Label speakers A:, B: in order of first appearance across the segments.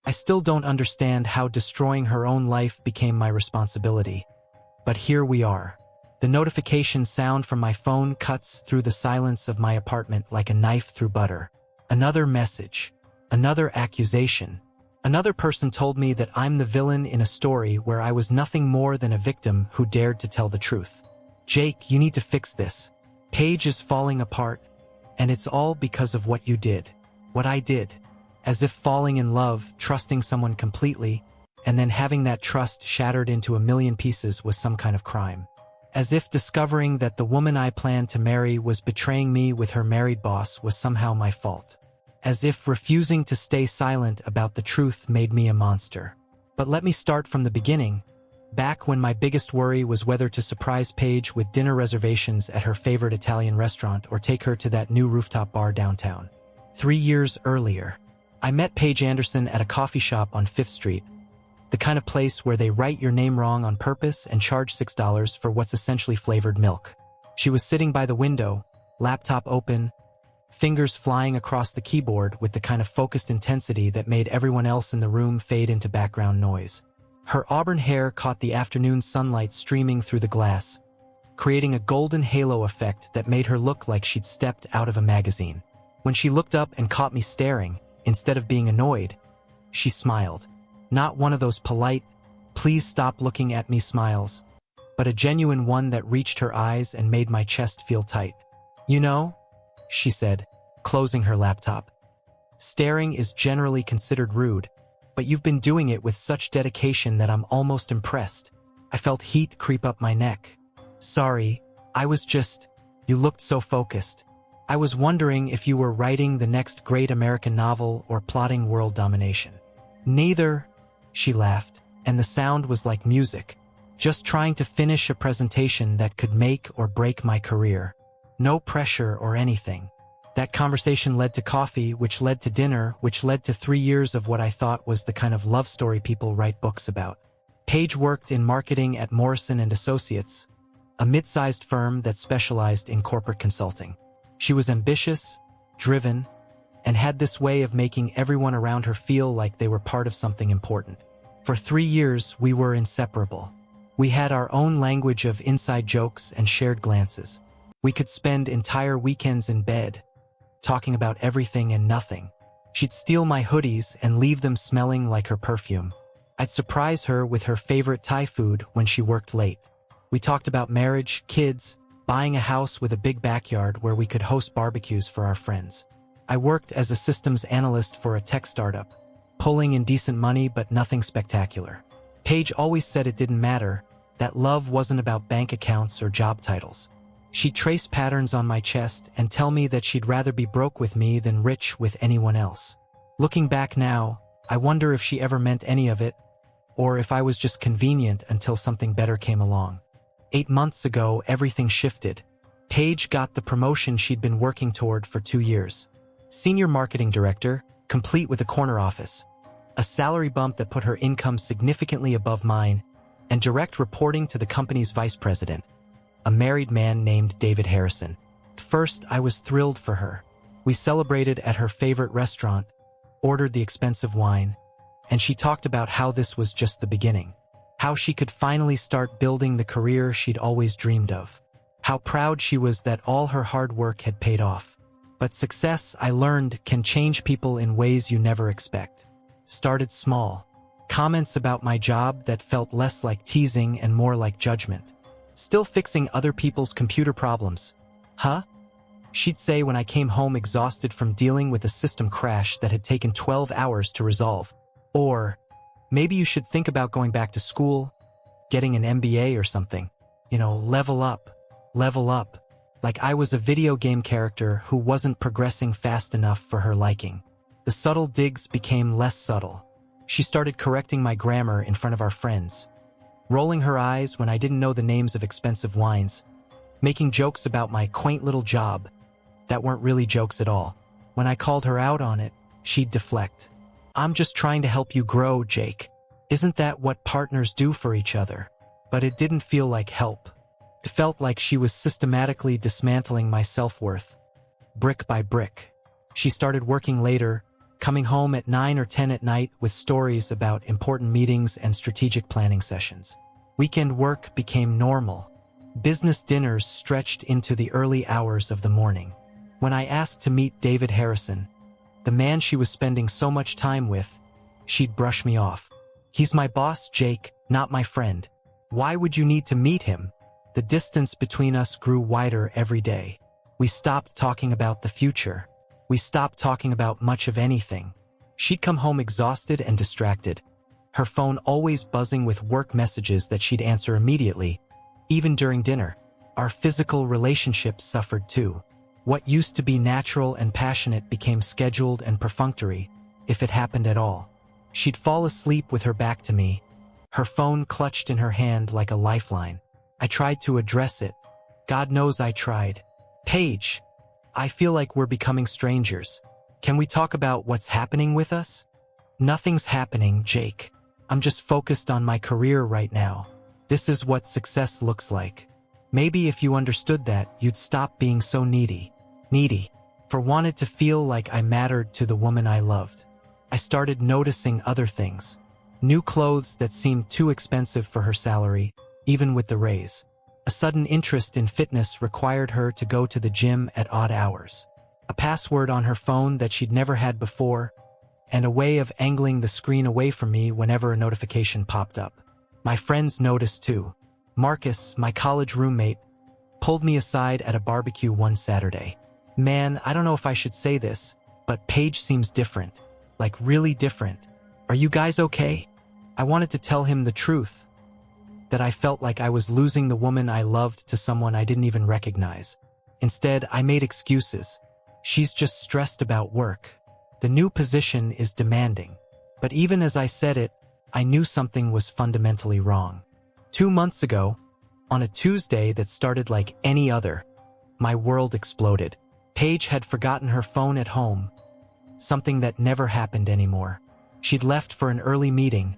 A: I still don't understand how destroying her own life became my responsibility. But here we are. The notification sound from my phone cuts through the silence of my apartment like a knife through butter. Another message. Another accusation. Another person told me that I'm the villain in a story where I was nothing more than a victim who dared to tell the truth. Jake, you need to fix this. Paige is falling apart, and it's all because of what you did. What I did. As if falling in love, trusting someone completely, and then having that trust shattered into a million pieces was some kind of crime. As if discovering that the woman I planned to marry was betraying me with her married boss was somehow my fault. As if refusing to stay silent about the truth made me a monster. But let me start from the beginning, back when my biggest worry was whether to surprise Paige with dinner reservations at her favorite Italian restaurant or take her to that new rooftop bar downtown. 3 years earlier, I met Paige Anderson at a coffee shop on 5th Street, the kind of place where they write your name wrong on purpose and charge $6 for what's essentially flavored milk. She was sitting by the window, laptop open, fingers flying across the keyboard with the kind of focused intensity that made everyone else in the room fade into background noise. Her auburn hair caught the afternoon sunlight streaming through the glass, creating a golden halo effect that made her look like she'd stepped out of a magazine. When she looked up and caught me staring, instead of being annoyed, she smiled. Not one of those polite, please stop looking at me smiles, but a genuine one that reached her eyes and made my chest feel tight. You know, she said, closing her laptop. Staring is generally considered rude, but you've been doing it with such dedication that I'm almost impressed. I felt heat creep up my neck. Sorry, I was just... You looked so focused. I was wondering if you were writing the next great American novel or plotting world domination. Neither, she laughed, and the sound was like music, just trying to finish a presentation that could make or break my career. No pressure or anything. That conversation led to coffee, which led to dinner, which led to 3 years of what I thought was the kind of love story people write books about. Paige worked in marketing at Morrison & Associates, a mid-sized firm that specialized in corporate consulting. She was ambitious, driven, and had this way of making everyone around her feel like they were part of something important. For 3 years, we were inseparable. We had our own language of inside jokes and shared glances. We could spend entire weekends in bed, talking about everything and nothing. She'd steal my hoodies and leave them smelling like her perfume. I'd surprise her with her favorite Thai food when she worked late. We talked about marriage, kids, buying a house with a big backyard where we could host barbecues for our friends. I worked as a systems analyst for a tech startup, pulling in decent money but nothing spectacular. Paige always said it didn't matter, that love wasn't about bank accounts or job titles. She'd trace patterns on my chest and tell me that she'd rather be broke with me than rich with anyone else. Looking back now, I wonder if she ever meant any of it, or if I was just convenient until something better came along. 8 months ago, everything shifted. Paige got the promotion she'd been working toward for 2 years. Senior marketing director, complete with a corner office. A salary bump that put her income significantly above mine, and direct reporting to the company's vice president, a married man named David Harrison. At first, I was thrilled for her. We celebrated at her favorite restaurant, ordered the expensive wine, and she talked about how this was just the beginning. How she could finally start building the career she'd always dreamed of. How proud she was that all her hard work had paid off. But success, I learned, can change people in ways you never expect. Started small. Comments about my job that felt less like teasing and more like judgment. Still fixing other people's computer problems. Huh? She'd say when I came home exhausted from dealing with a system crash that had taken 12 hours to resolve. Or, maybe you should think about going back to school, getting an MBA or something. You know, level up. Level up. Like I was a video game character who wasn't progressing fast enough for her liking. The subtle digs became less subtle. She started correcting my grammar in front of our friends. Rolling her eyes when I didn't know the names of expensive wines, making jokes about my quaint little job that weren't really jokes at all. When I called her out on it, she'd deflect. I'm just trying to help you grow, Jake. Isn't that what partners do for each other? But it didn't feel like help. It felt like she was systematically dismantling my self-worth, brick by brick. She started working later, coming home at 9 or 10 at night with stories about important meetings and strategic planning sessions. Weekend work became normal. Business dinners stretched into the early hours of the morning. When I asked to meet David Harrison, the man she was spending so much time with, she'd brush me off. "He's my boss, Jake, not my friend. Why would you need to meet him?" The distance between us grew wider every day. We stopped talking about the future. We stopped talking about much of anything. She'd come home exhausted and distracted, her phone always buzzing with work messages that she'd answer immediately, even during dinner. Our physical relationship suffered too. What used to be natural and passionate became scheduled and perfunctory, if it happened at all. She'd fall asleep with her back to me, her phone clutched in her hand like a lifeline. I tried to address it. God knows I tried. "Paige, I feel like we're becoming strangers. Can we talk about what's happening with us?" "Nothing's happening, Jake. I'm just focused on my career right now. This is what success looks like. Maybe if you understood that, you'd stop being so needy. For wanted to feel like I mattered to the woman I loved." I started noticing other things. New clothes that seemed too expensive for her salary, even with the raise. A sudden interest in fitness required her to go to the gym at odd hours. A password on her phone that she'd never had before, and a way of angling the screen away from me whenever a notification popped up. My friends noticed too. Marcus, my college roommate, pulled me aside at a barbecue one Saturday. "Man, I don't know if I should say this, but Paige seems different. Like really different. Are you guys okay?" I wanted to tell him the truth, that I felt like I was losing the woman I loved to someone I didn't even recognize. Instead, I made excuses. "She's just stressed about work. The new position is demanding." But even as I said it, I knew something was fundamentally wrong. 2 months ago, on a Tuesday that started like any other, my world exploded. Paige had forgotten her phone at home, something that never happened anymore. She'd left for an early meeting,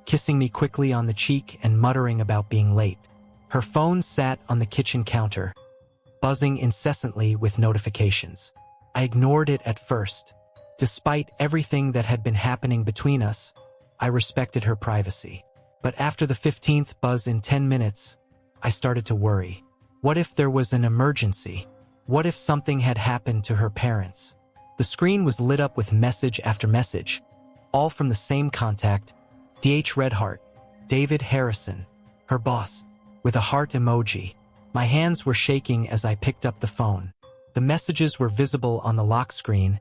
A: kissing me quickly on the cheek and muttering about being late. Her phone sat on the kitchen counter, buzzing incessantly with notifications. I ignored it at first. Despite everything that had been happening between us, I respected her privacy. But after the 15th buzz in 10 minutes, I started to worry. What if there was an emergency? What if something had happened to her parents? The screen was lit up with message after message, all from the same contact, D.H. Redheart, David Harrison, her boss, with a heart emoji. My hands were shaking as I picked up the phone. The messages were visible on the lock screen,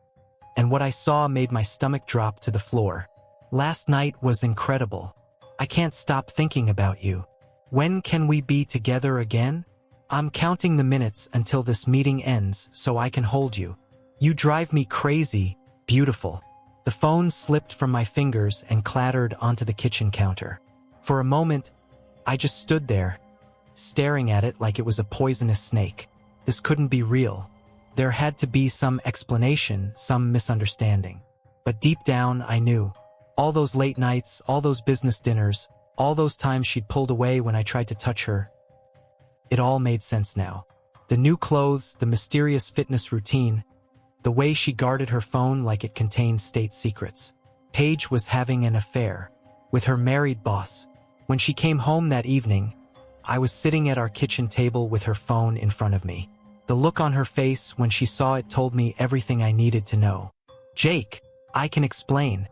A: and what I saw made my stomach drop to the floor. "Last night was incredible. I can't stop thinking about you. When can we be together again? I'm counting the minutes until this meeting ends so I can hold you. You drive me crazy, beautiful." The phone slipped from my fingers and clattered onto the kitchen counter. For a moment, I just stood there, staring at it like it was a poisonous snake. This couldn't be real. There had to be some explanation, some misunderstanding. But deep down, I knew. All those late nights, all those business dinners, all those times she'd pulled away when I tried to touch her, it all made sense now. The new clothes, the mysterious fitness routine, the way she guarded her phone like it contained state secrets. Paige was having an affair with her married boss. When she came home that evening, I was sitting at our kitchen table with her phone in front of me. The look on her face when she saw it told me everything I needed to know. "Jake, I can explain."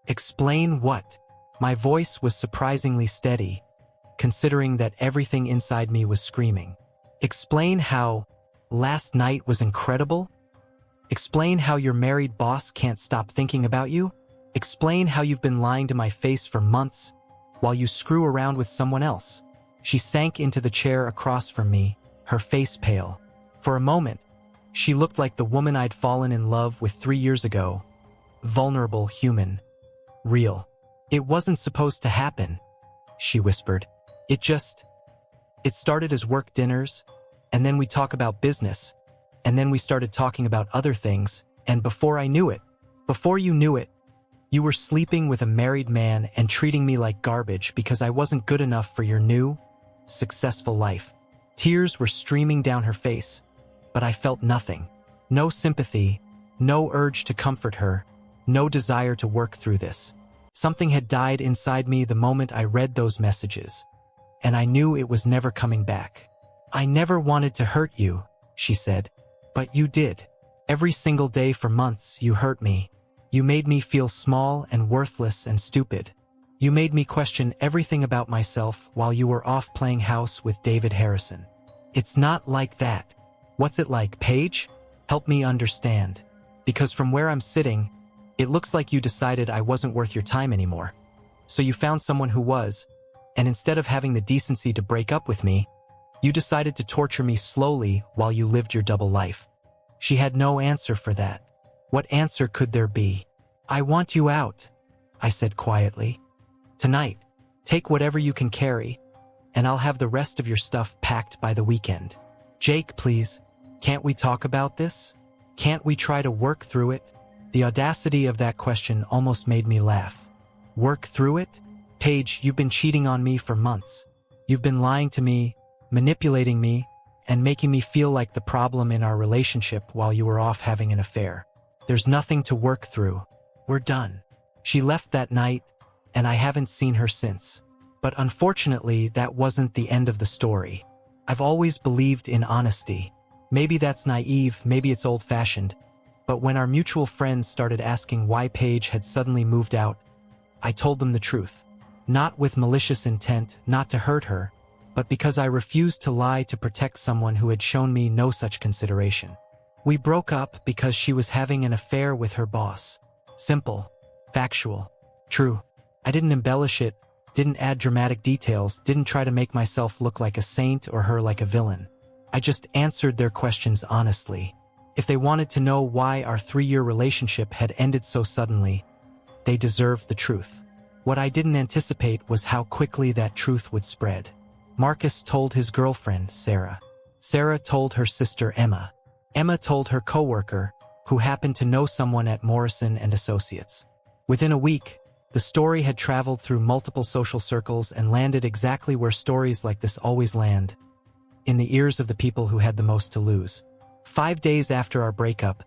A: "Explain what?" My voice was surprisingly steady, considering that everything inside me was screaming. "Explain how last night was incredible? Explain how your married boss can't stop thinking about you? Explain how you've been lying to my face for months while you screw around with someone else." She sank into the chair across from me, her face pale. For a moment, she looked like the woman I'd fallen in love with 3 years ago. Vulnerable, human, real. "It wasn't supposed to happen," she whispered. It started as work dinners, and then we talk about business, and then we started talking about other things, and before you knew it, you were sleeping with a married man and treating me like garbage because I wasn't good enough for your new, successful life." Tears were streaming down her face, but I felt nothing. No sympathy, no urge to comfort her, no desire to work through this. Something had died inside me the moment I read those messages, and I knew it was never coming back. "I never wanted to hurt you," she said, "but you did. Every single day for months you hurt me. You made me feel small and worthless and stupid. You made me question everything about myself while you were off playing house with David Harrison." "It's not like that." "What's it like, Paige? Help me understand. Because from where I'm sitting, it looks like you decided I wasn't worth your time anymore. So you found someone who was, and instead of having the decency to break up with me, you decided to torture me slowly while you lived your double life." She had no answer for that. What answer could there be? "I want you out," I said quietly. "Tonight. Take whatever you can carry, and I'll have the rest of your stuff packed by the weekend." "Jake, please. Can't we talk about this? Can't we try to work through it?" The audacity of that question almost made me laugh. Work through it? Paige, you've been cheating on me for months. You've been lying to me, manipulating me, and making me feel like the problem in our relationship while you were off having an affair. There's nothing to work through. We're done. She left that night, and I haven't seen her since. But unfortunately, that wasn't the end of the story. I've always believed in honesty. Maybe that's naive, maybe it's old-fashioned, but when our mutual friends started asking why Paige had suddenly moved out, I told them the truth. Not with malicious intent, not to hurt her, but because I refused to lie to protect someone who had shown me no such consideration. We broke up because she was having an affair with her boss. Simple. Factual. True. I didn't embellish it, didn't add dramatic details, didn't try to make myself look like a saint or her like a villain. I just answered their questions honestly. If they wanted to know why our 3-year relationship had ended so suddenly, they deserved the truth. What I didn't anticipate was how quickly that truth would spread. Marcus told his girlfriend, Sarah. Sarah told her sister, Emma. Emma told her coworker, who happened to know someone at Morrison and Associates. Within a week, the story had traveled through multiple social circles and landed exactly where stories like this always land, in the ears of the people who had the most to lose. 5 days after our breakup,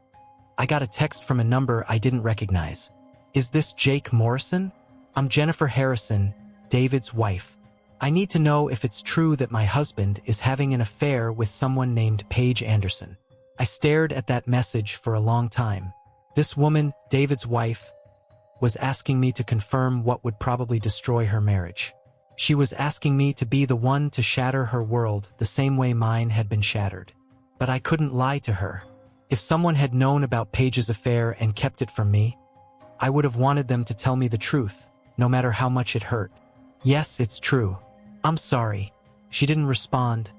A: I got a text from a number I didn't recognize. "Is this Jake Morrison? I'm Jennifer Harrison, David's wife. I need to know if it's true that my husband is having an affair with someone named Paige Anderson." I stared at that message for a long time. This woman, David's wife, was asking me to confirm what would probably destroy her marriage. She was asking me to be the one to shatter her world the same way mine had been shattered. But I couldn't lie to her. If someone had known about Paige's affair and kept it from me, I would have wanted them to tell me the truth, no matter how much it hurt. "Yes, it's true. I'm sorry." She didn't respond,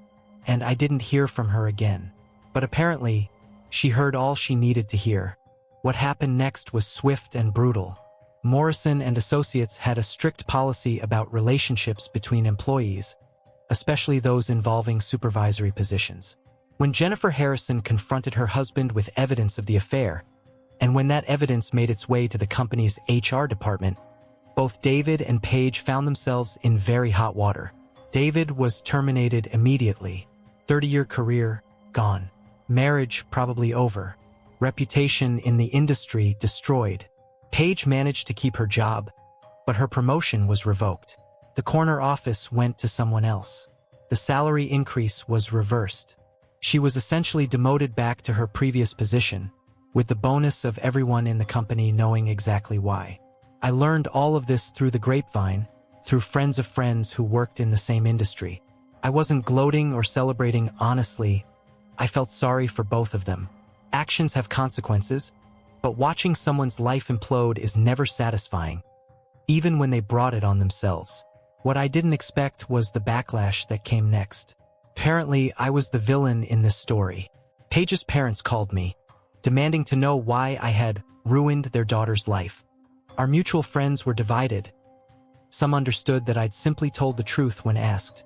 A: and I didn't hear from her again. But apparently, she heard all she needed to hear. What happened next was swift and brutal. Morrison and Associates had a strict policy about relationships between employees, especially those involving supervisory positions. When Jennifer Harrison confronted her husband with evidence of the affair, and when that evidence made its way to the company's HR department, both David and Paige found themselves in very hot water. David was terminated immediately. 30-year career, gone. Marriage probably over. Reputation in the industry destroyed. Paige managed to keep her job, but her promotion was revoked. The corner office went to someone else. The salary increase was reversed. She was essentially demoted back to her previous position, with the bonus of everyone in the company knowing exactly why. I learned all of this through the grapevine, through friends of friends who worked in the same industry. I wasn't gloating or celebrating, honestly. I felt sorry for both of them. Actions have consequences, but watching someone's life implode is never satisfying, even when they brought it on themselves. What I didn't expect was the backlash that came next. Apparently, I was the villain in this story. Paige's parents called me, demanding to know why I had ruined their daughter's life. Our mutual friends were divided. Some understood that I'd simply told the truth when asked,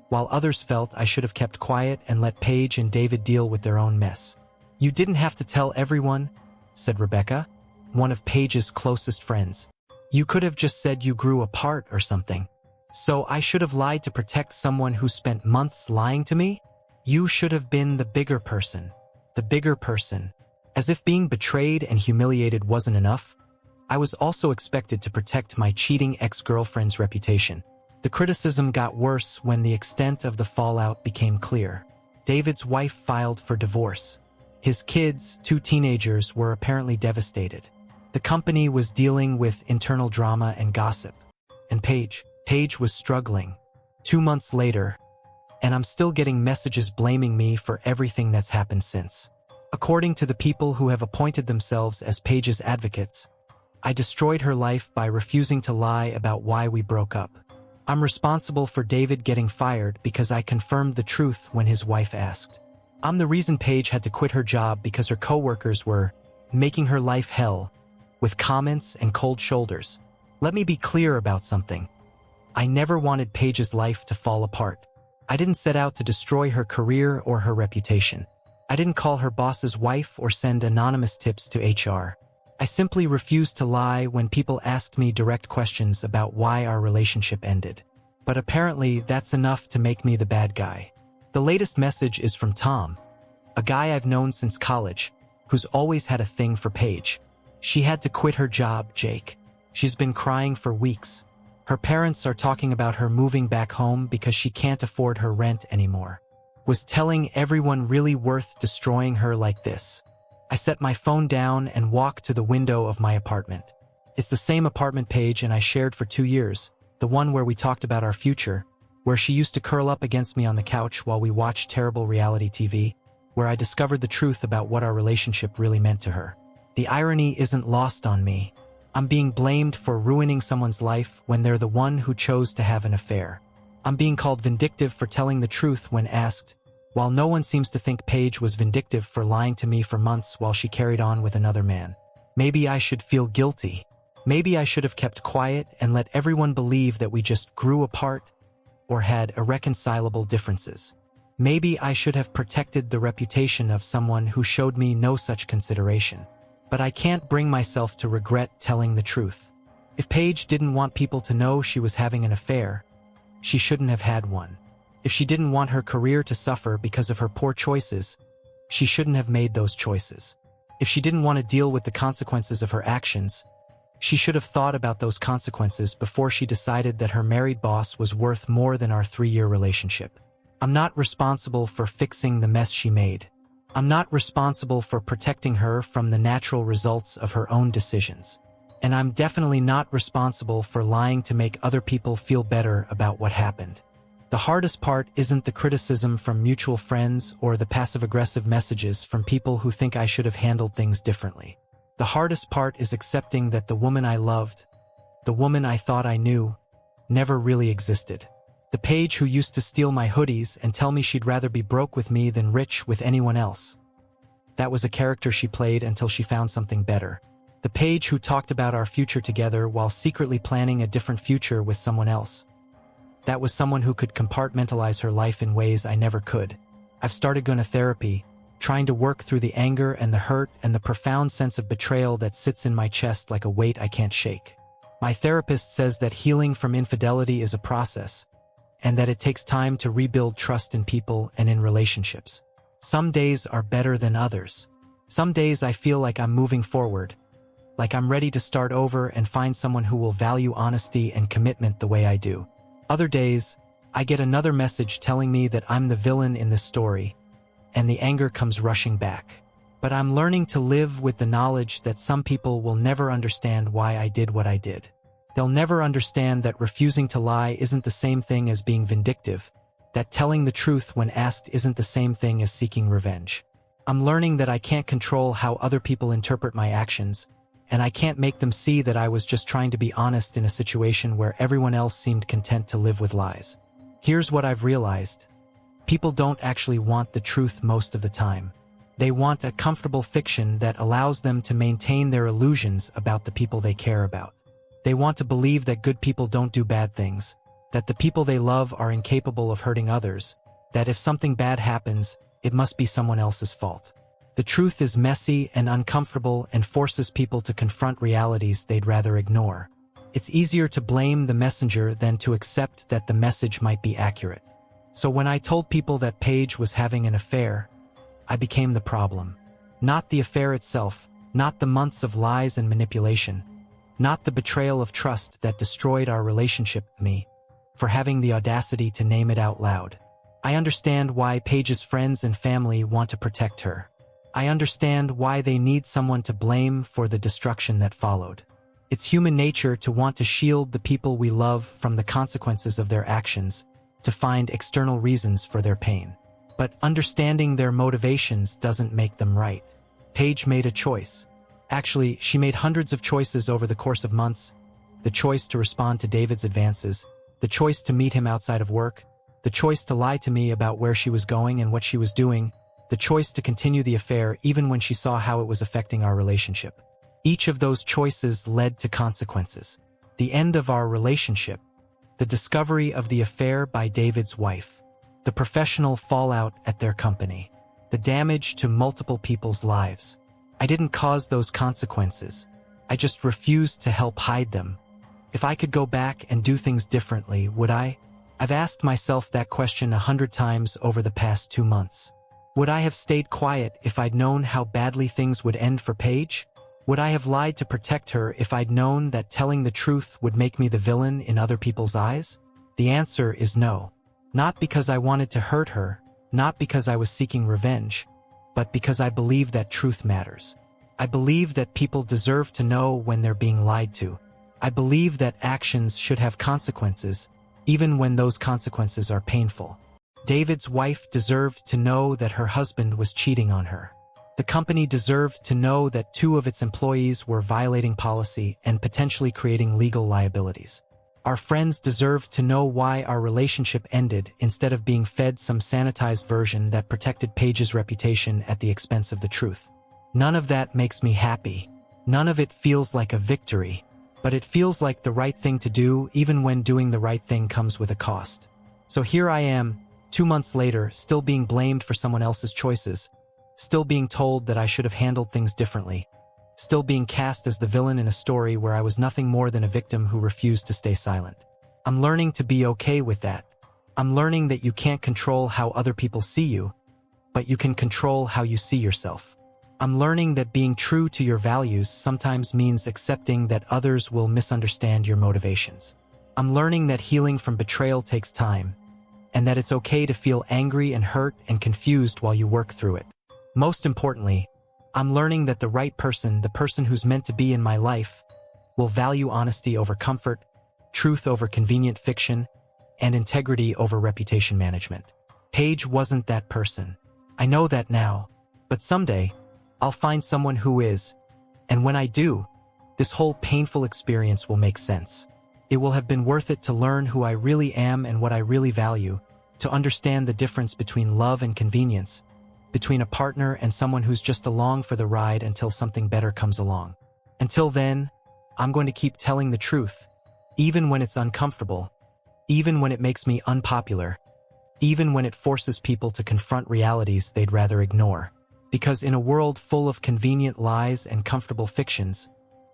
A: while others felt I should have kept quiet and let Paige and David deal with their own mess. "You didn't have to tell everyone," said Rebecca, one of Paige's closest friends. "You could have just said you grew apart or something. So I should have lied to protect someone who spent months lying to me? You should have been the bigger person. The bigger person." As if being betrayed and humiliated wasn't enough, I was also expected to protect my cheating ex-girlfriend's reputation. The criticism got worse when the extent of the fallout became clear. David's wife filed for divorce. His kids, 2 teenagers, were apparently devastated. The company was dealing with internal drama and gossip. And Paige was struggling. 2 months later, and I'm still getting messages blaming me for everything that's happened since. According to the people who have appointed themselves as Paige's advocates, I destroyed her life by refusing to lie about why we broke up. I'm responsible for David getting fired because I confirmed the truth when his wife asked. I'm the reason Paige had to quit her job because her coworkers were making her life hell with comments and cold shoulders. Let me be clear about something. I never wanted Paige's life to fall apart. I didn't set out to destroy her career or her reputation. I didn't call her boss's wife or send anonymous tips to HR. I simply refused to lie when people asked me direct questions about why our relationship ended. But apparently that's enough to make me the bad guy. The latest message is from Tom, a guy I've known since college, who's always had a thing for Paige. She had to quit her job, Jake. She's been crying for weeks. Her parents are talking about her moving back home because she can't afford her rent anymore. Was telling everyone really worth destroying her like this? I set my phone down and walked to the window of my apartment. It's the same apartment Paige and I shared for 2 years, the one where we talked about our future, where she used to curl up against me on the couch while we watched terrible reality TV, where I discovered the truth about what our relationship really meant to her. The irony isn't lost on me. I'm being blamed for ruining someone's life when they're the one who chose to have an affair. I'm being called vindictive for telling the truth when asked, while no one seems to think Paige was vindictive for lying to me for months while she carried on with another man. Maybe I should feel guilty. Maybe I should have kept quiet and let everyone believe that we just grew apart or had irreconcilable differences. Maybe I should have protected the reputation of someone who showed me no such consideration. But I can't bring myself to regret telling the truth. If Paige didn't want people to know she was having an affair, she shouldn't have had one. If she didn't want her career to suffer because of her poor choices, she shouldn't have made those choices. If she didn't want to deal with the consequences of her actions, she should have thought about those consequences before she decided that her married boss was worth more than our 3-year relationship. I'm not responsible for fixing the mess she made. I'm not responsible for protecting her from the natural results of her own decisions. And I'm definitely not responsible for lying to make other people feel better about what happened. The hardest part isn't the criticism from mutual friends or the passive-aggressive messages from people who think I should have handled things differently. The hardest part is accepting that the woman I loved, the woman I thought I knew, never really existed. The Paige who used to steal my hoodies and tell me she'd rather be broke with me than rich with anyone else. That was a character she played until she found something better. The Paige who talked about our future together while secretly planning a different future with someone else. That was someone who could compartmentalize her life in ways I never could. I've started going to therapy, trying to work through the anger and the hurt and the profound sense of betrayal that sits in my chest like a weight I can't shake. My therapist says that healing from infidelity is a process, and that it takes time to rebuild trust in people and in relationships. Some days are better than others. Some days I feel like I'm moving forward, like I'm ready to start over and find someone who will value honesty and commitment the way I do. Other days, I get another message telling me that I'm the villain in this story, and the anger comes rushing back. But I'm learning to live with the knowledge that some people will never understand why I did what I did. They'll never understand that refusing to lie isn't the same thing as being vindictive, that telling the truth when asked isn't the same thing as seeking revenge. I'm learning that I can't control how other people interpret my actions, and I can't make them see that I was just trying to be honest in a situation where everyone else seemed content to live with lies. Here's what I've realized. People don't actually want the truth most of the time. They want a comfortable fiction that allows them to maintain their illusions about the people they care about. They want to believe that good people don't do bad things, that the people they love are incapable of hurting others, that if something bad happens, it must be someone else's fault. The truth is messy and uncomfortable and forces people to confront realities they'd rather ignore. It's easier to blame the messenger than to accept that the message might be accurate. So when I told people that Paige was having an affair, I became the problem. Not the affair itself, not the months of lies and manipulation, not the betrayal of trust that destroyed our relationship with me, for having the audacity to name it out loud. I understand why Paige's friends and family want to protect her. I understand why they need someone to blame for the destruction that followed. It's human nature to want to shield the people we love from the consequences of their actions, to find external reasons for their pain. But understanding their motivations doesn't make them right. Paige made a choice. Actually, she made hundreds of choices over the course of months. The choice to respond to David's advances, the choice to meet him outside of work, the choice to lie to me about where she was going and what she was doing, the choice to continue the affair even when she saw how it was affecting our relationship. Each of those choices led to consequences. The end of our relationship, the discovery of the affair by David's wife, the professional fallout at their company, the damage to multiple people's lives. I didn't cause those consequences. I just refused to help hide them. If I could go back and do things differently, would I? I've asked myself that question 100 times over the past 2 months. Would I have stayed quiet if I'd known how badly things would end for Paige? Would I have lied to protect her if I'd known that telling the truth would make me the villain in other people's eyes? The answer is no. Not because I wanted to hurt her, not because I was seeking revenge, but because I believe that truth matters. I believe that people deserve to know when they're being lied to. I believe that actions should have consequences, even when those consequences are painful. David's wife deserved to know that her husband was cheating on her. The company deserved to know that 2 of its employees were violating policy and potentially creating legal liabilities. Our friends deserved to know why our relationship ended instead of being fed some sanitized version that protected Paige's reputation at the expense of the truth. None of that makes me happy. None of it feels like a victory, but it feels like the right thing to do even when doing the right thing comes with a cost. So here I am, 2 months later, still being blamed for someone else's choices, still being told that I should have handled things differently, still being cast as the villain in a story where I was nothing more than a victim who refused to stay silent. I'm learning to be okay with that. I'm learning that you can't control how other people see you, but you can control how you see yourself. I'm learning that being true to your values sometimes means accepting that others will misunderstand your motivations. I'm learning that healing from betrayal takes time, and that it's okay to feel angry and hurt and confused while you work through it. Most importantly, I'm learning that the right person, the person who's meant to be in my life, will value honesty over comfort, truth over convenient fiction, and integrity over reputation management. Paige wasn't that person. I know that now, but someday, I'll find someone who is, and when I do, this whole painful experience will make sense. It will have been worth it to learn who I really am and what I really value, to understand the difference between love and convenience, between a partner and someone who's just along for the ride until something better comes along. Until then, I'm going to keep telling the truth, even when it's uncomfortable, even when it makes me unpopular, even when it forces people to confront realities they'd rather ignore. Because in a world full of convenient lies and comfortable fictions,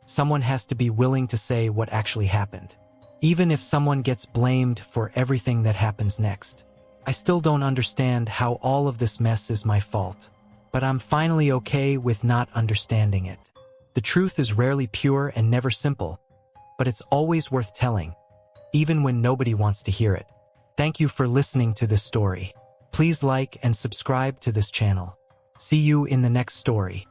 A: someone has to be willing to say what actually happened. Even if someone gets blamed for everything that happens next. I still don't understand how all of this mess is my fault, but I'm finally okay with not understanding it. The truth is rarely pure and never simple, but it's always worth telling, even when nobody wants to hear it. Thank you for listening to this story. Please like and subscribe to this channel. See you in the next story.